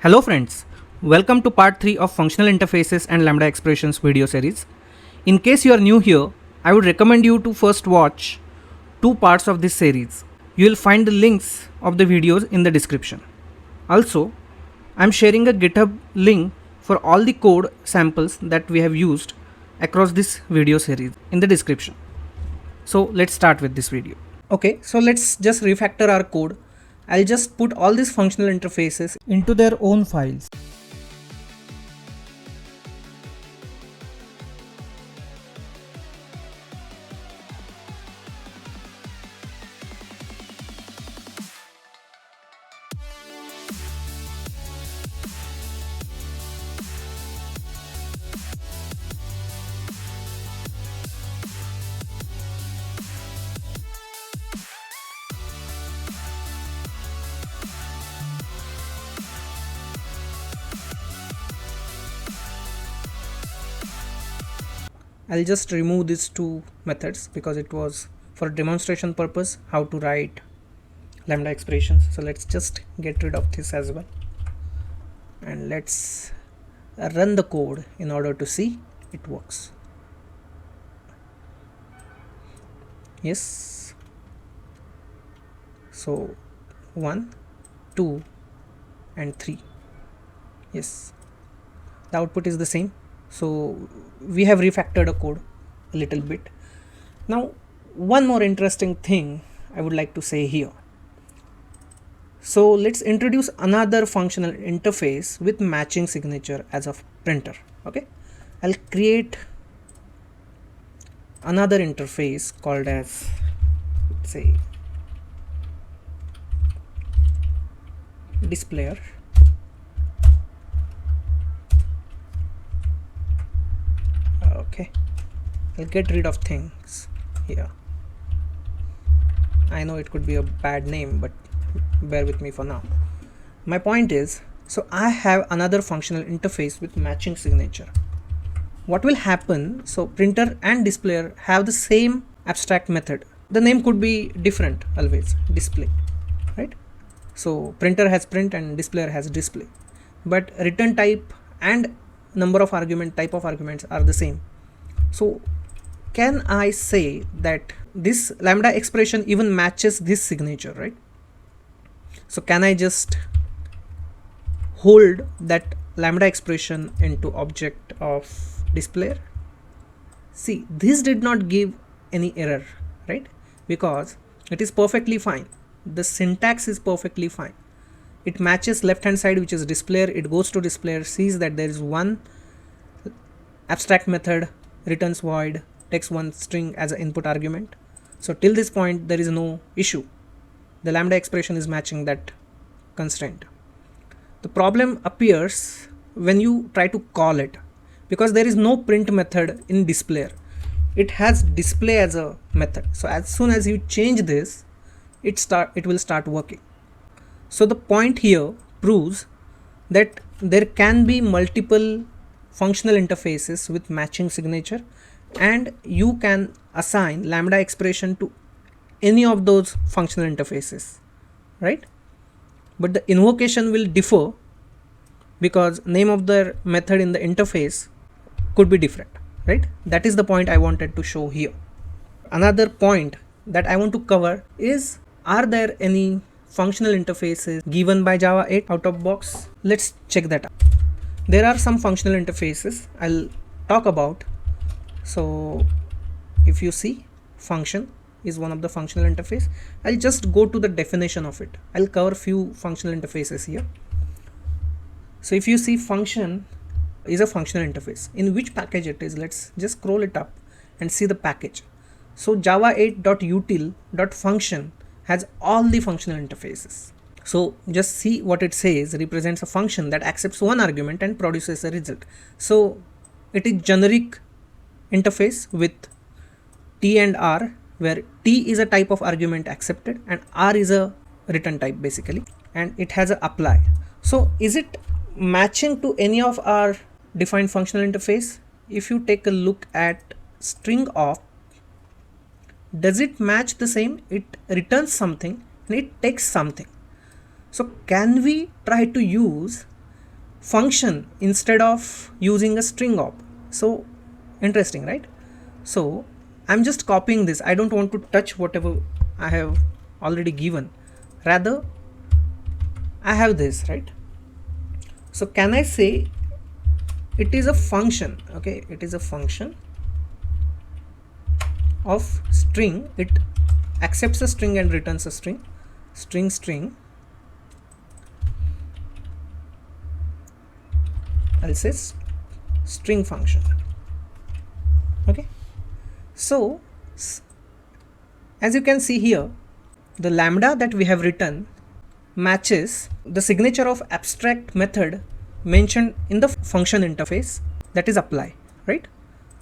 Hello friends, welcome to part 3 of Functional Interfaces and Lambda Expressions video series. In case you are new here, I would recommend you to first watch two parts of this series. You will find the links of the videos in the description. Also, I am sharing a GitHub link for all the code samples that we have used across this video series in the description. So let's start with this video. Okay, so let's just refactor our code. I'll just put all these functional interfaces into their own files. I'll just remove these two methods because it was for demonstration purpose how to write lambda expressions. So let's just get rid of this as well, and let's run the code in order to see it works. Yes, so 1, 2 and 3. Yes, the output is the same. So we have refactored a code a little bit. Now one more interesting thing I would like to say here. So let's introduce another functional interface with matching signature as a printer. Okay, I'll create another interface called as, say, displayer. Okay, I'll get rid of things here. I know it could be a bad name, but bear with me for now. My point is, so I have another functional interface with matching signature. What will happen, so printer and displayer have the same abstract method. The name could be different always, display, right? So printer has print and displayer has display, but return type and number of argument, type of arguments are the same. So can I say that this lambda expression even matches this signature, right? So can I just hold that lambda expression into object of displayer? See, this did not give any error, right? Because it is perfectly fine. The syntax is perfectly fine. It matches left hand side, which is displayer. It goes to displayer, sees that there is one abstract method, returns void, takes one string as an input argument. So till this point there is no issue. The lambda expression is matching that constraint. The problem appears when you try to call it, because there is no print method in displayer. It has display as a method. So as soon as you change this, it will start working. So the point here proves that there can be multiple functional interfaces with matching signature, and you can assign lambda expression to any of those functional interfaces, right? But the invocation will differ because name of the method in the interface could be different, right? That is the point I wanted to show here. Another point that I want to cover is, are there any functional interfaces given by Java 8 out of box? Let's check that out. There are some functional interfaces I'll talk about. So if you see, function is one of the functional interface. I'll just go to the definition of it. I'll cover few functional interfaces here. So if you see, function is a functional interface. In which package it is, let's just scroll it up and see the package. So java 8.util.function has all the functional interfaces. So just see what it says. Represents a function that accepts one argument and produces a result. So it is generic interface with T and R, where T is a type of argument accepted and R is a return type basically, and it has a apply. So is it matching to any of our defined functional interface? If you take a look at string of, does it match the same? It returns something and it takes something. So can we try to use function instead of using a string op. So interesting, right? So I'm just copying this. I don't want to touch whatever I have already given. Rather, I have this, right? So can I say it is a function? Okay, it is a function of string. It accepts a string and returns a string. String. I'll say string function. Okay, so as you can see here, the lambda that we have written matches the signature of abstract method mentioned in the function interface, that is apply, right?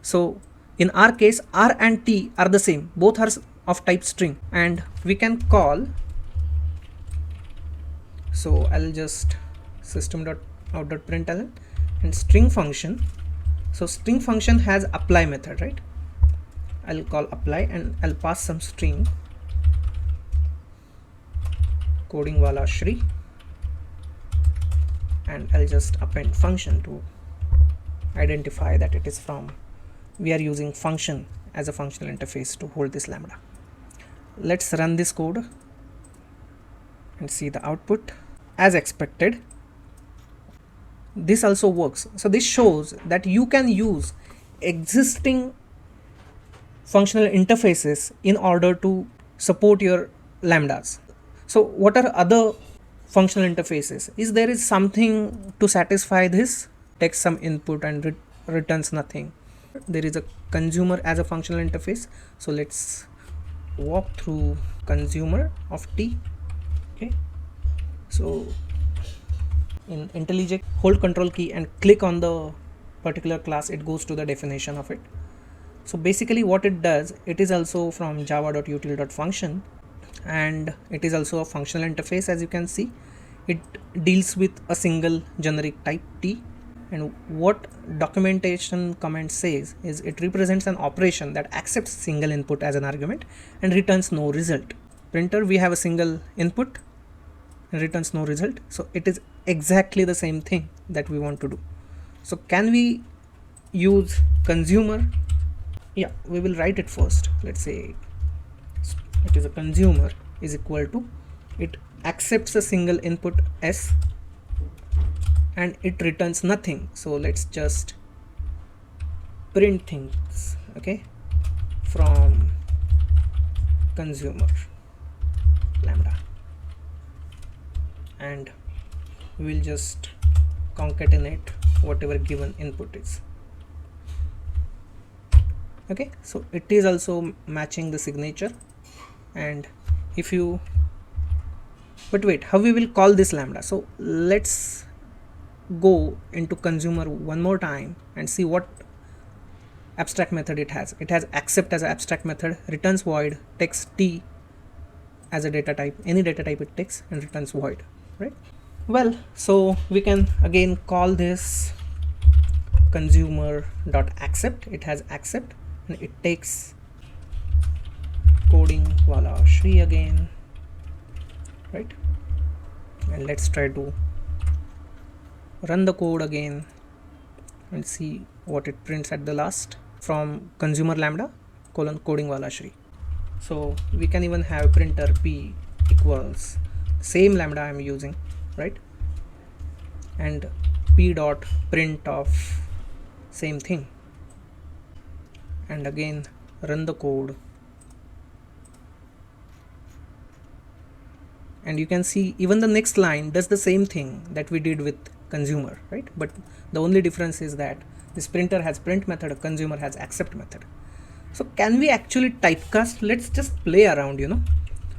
So in our case, r and t are the same, both are of type string, and we can call, so I'll just system.out.println and string function. So string function has apply method, right? I'll call apply and I'll pass some string coding wala Shree, and I'll just append function to identify that it is from, we are using function as a functional interface to hold this lambda. Let's run this code and see the output. As expected, this also works. So this shows that you can use existing functional interfaces in order to support your lambdas. So what are other functional interfaces? There is something to satisfy this, takes some input and returns nothing. There is a consumer as a functional interface. So let's walk through consumer of t. Okay, so in IntelliJ, hold control key and click on the particular class, it goes to the definition of it. So basically what it does, it is also from java.util.function, and it is also a functional interface. As you can see, it deals with a single generic type t, and what documentation comment says is it represents an operation that accepts single input as an argument and returns no result. Printer, we have a single input and returns no result, so it is exactly the same thing that we want to do. So can we use consumer? Yeah, we will write it first. Let's say it is a consumer is equal to, it accepts a single input s and it returns nothing. So let's just print things, okay, from consumer lambda, and we will just concatenate whatever given input is. Okay, so it is also matching the signature. And if you, but wait, how we will call this lambda? So let's go into consumer one more time and see what abstract method it has. It has accept as an abstract method, returns void, takes t as a data type, any data type it takes, and returns void, right? Well, so we can again call this consumer.accept. It has accept and it takes coding wala Shree again, right? And let's try to run the code again and see what it prints at the last from consumer lambda colon coding wala Shree. So we can even have printer p equals same lambda I'm using, right? And p dot print of same thing, and again run the code, and you can see even the next line does the same thing that we did with consumer, right? But the only difference is that this printer has print method, consumer has accept method. So can we actually typecast? Let's just play around, you know.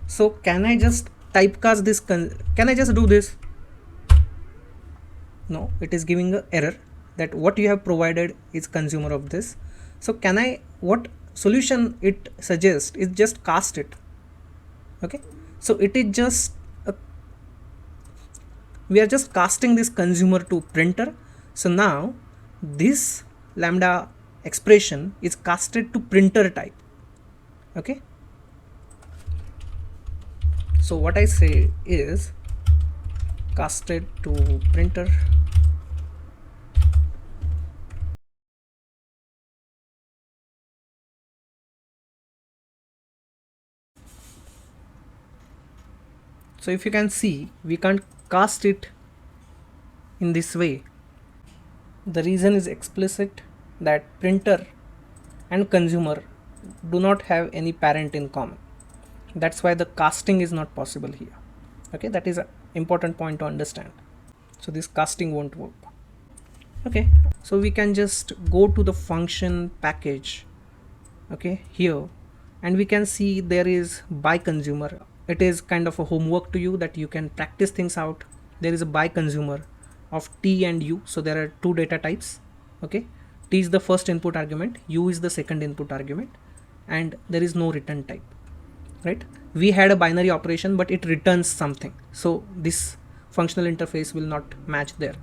So can I just typecast this? Can I just do this? No, it is giving an error that what you have provided is consumer of this. So can I, what solution it suggests is just cast it. Okay, so it is just we are just casting this consumer to printer. So now this lambda expression is casted to printer type. Okay, so what I say is casted to printer So if you can see, we can't cast it in this way. The reason is explicit, that printer and consumer do not have any parent in common. That's why the casting is not possible here. Okay, that is an important point to understand. So this casting won't work. Okay, so we can just go to the function package, okay, here, and we can see there is by consumer. It is kind of a homework to you that you can practice things out. There is a by consumer of t and u, so there are two data types. Okay, t is the first input argument, u is the second input argument, and there is no return type, right? We had a binary operation, but it returns something, so this functional interface will not match there.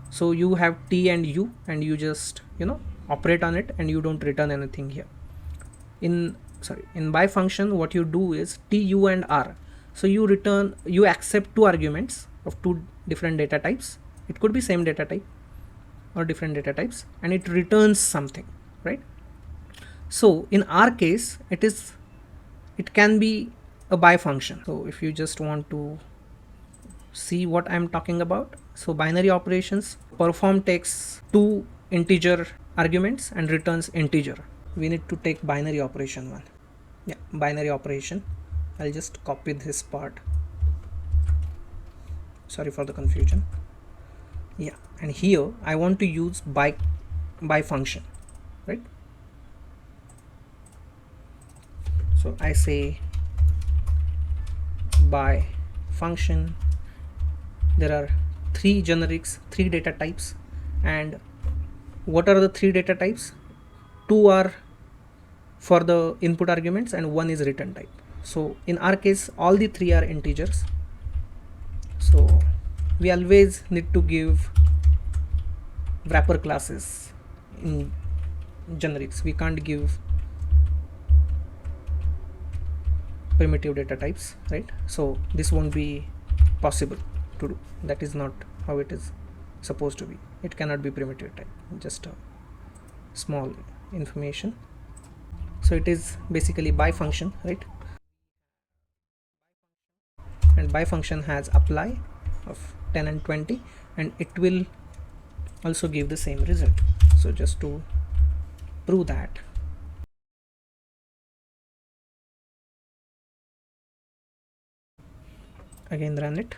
So you have t and u, and you just operate on it, and you don't return anything here. In BiFunction, what you do is t, u and r. So you accept two arguments of two different data types. It could be same data type or different data types, and it returns something, right? So in our case, it can be a BiFunction. So if you just want to see what I'm talking about, so binary operations, perform takes two integer arguments and returns integer. We need to take binary operation one. Yeah, binary operation. I'll just copy this part. Sorry for the confusion. Yeah, and here I want to use BiFunction, right? So I say BiFunction. There are three generics, three data types, and what are the three data types? Two are for the input arguments and one is return type. So in our case, all the three are integers. So we always need to give wrapper classes in generics. We can't give primitive data types, right? So this won't be possible to do. That is not how it is supposed to be. It cannot be primitive type, just a small information. So it is basically BiFunction, right? And BiFunction has apply of 10 and 20, and it will also give the same result. So just to prove that, again run it.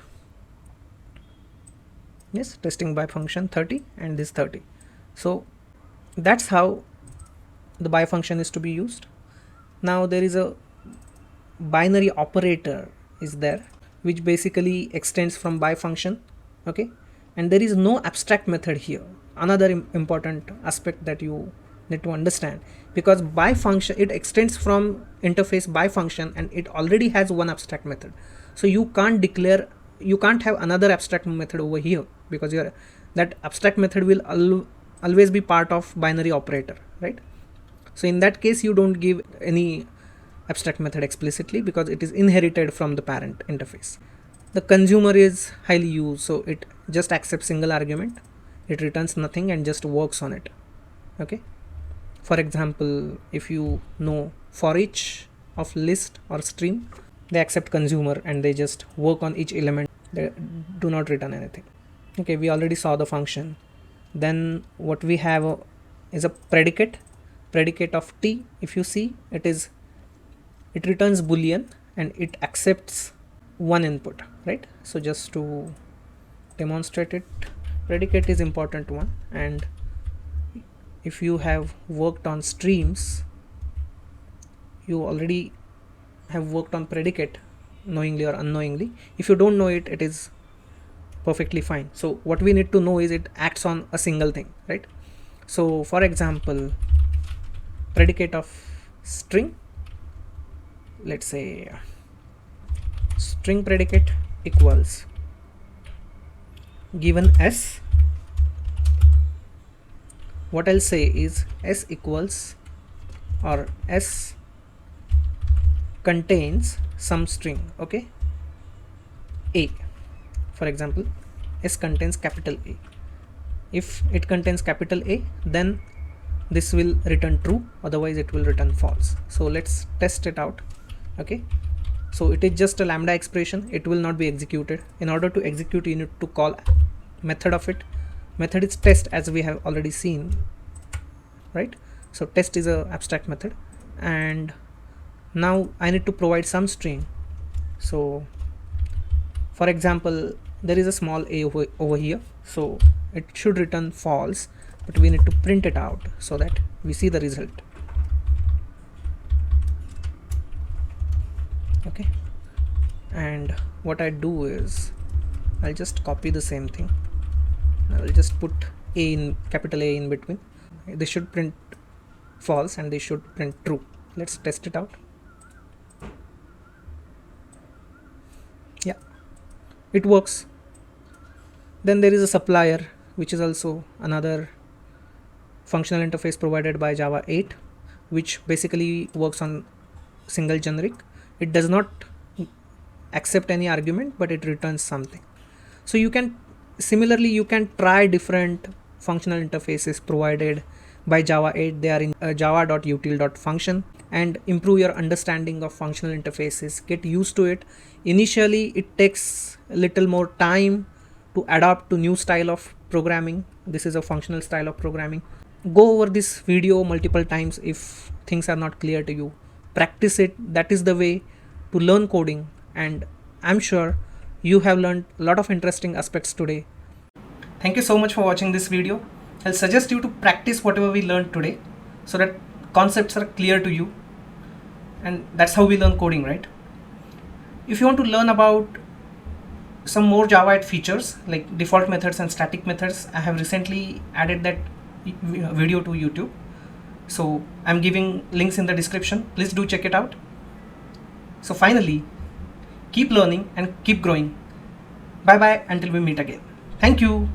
Yes, testing BiFunction 30 and this 30. So that's how the BiFunction is to be used. Now there is a binary operator is there, which basically extends from BiFunction. Okay, and there is no abstract method here. Another important aspect that you need to understand, because BiFunction, it extends from interface BiFunction, and it already has one abstract method. So you can't have another abstract method over here, because that abstract method will always be part of binary operator, right? So in that case, you don't give any abstract method explicitly because it is inherited from the parent interface. The consumer is highly used, so it just accepts single argument, it returns nothing and just works on it. Okay, for example, if you know for each of list or string, they accept consumer and they just work on each element, they do not return anything. Okay, we already saw the function. Then what we have is a predicate of t. If you see, it returns boolean and it accepts one input, right? So just to demonstrate it, predicate is important one, and if you have worked on streams, you already have worked on predicate knowingly or unknowingly. If you don't know it, it is perfectly fine. So what we need to know is it acts on a single thing, right? So for example, predicate of string, let's say string predicate equals given s, what I'll say is s equals or s contains some string, okay, a. For example, s contains capital A. If it contains capital A, then this will return true, otherwise it will return false. So let's test it out. Okay, So it is just a lambda expression, it will not be executed. In order to execute, you need to call method of it. Method is test, as we have already seen, right? So test is a abstract method, and now I need to provide some string. So for example, there is a small a over here, so it should return false, but we need to print it out so that we see the result. Okay, and what I do is I'll just copy the same thing. I'll just put a in capital A in between. They should print false and they should print true. Let's test it out. Yeah, it works. Then there is a supplier, which is also another functional interface provided by Java 8, which basically works on single generic. It does not accept any argument, but it returns something. So you can similarly you can try different functional interfaces provided by Java 8. They are in java.util.function, and improve your understanding of functional interfaces. Get used to it. Initially it takes a little more time to adapt to new style of programming. This is a functional style of programming. Go over this video multiple times if things are not clear to you. Practice it. That is the way to learn coding, and I'm sure you have learned a lot of interesting aspects today. Thank you so much for watching this video. I'll suggest you to practice whatever we learned today so that concepts are clear to you, and that's how we learn coding, right? If you want to learn about some more Java 8 features like default methods and static methods, I have recently added that video to YouTube, so I'm giving links in the description. Please do check it out. So finally, keep learning and keep growing. Bye bye until we meet again. Thank you.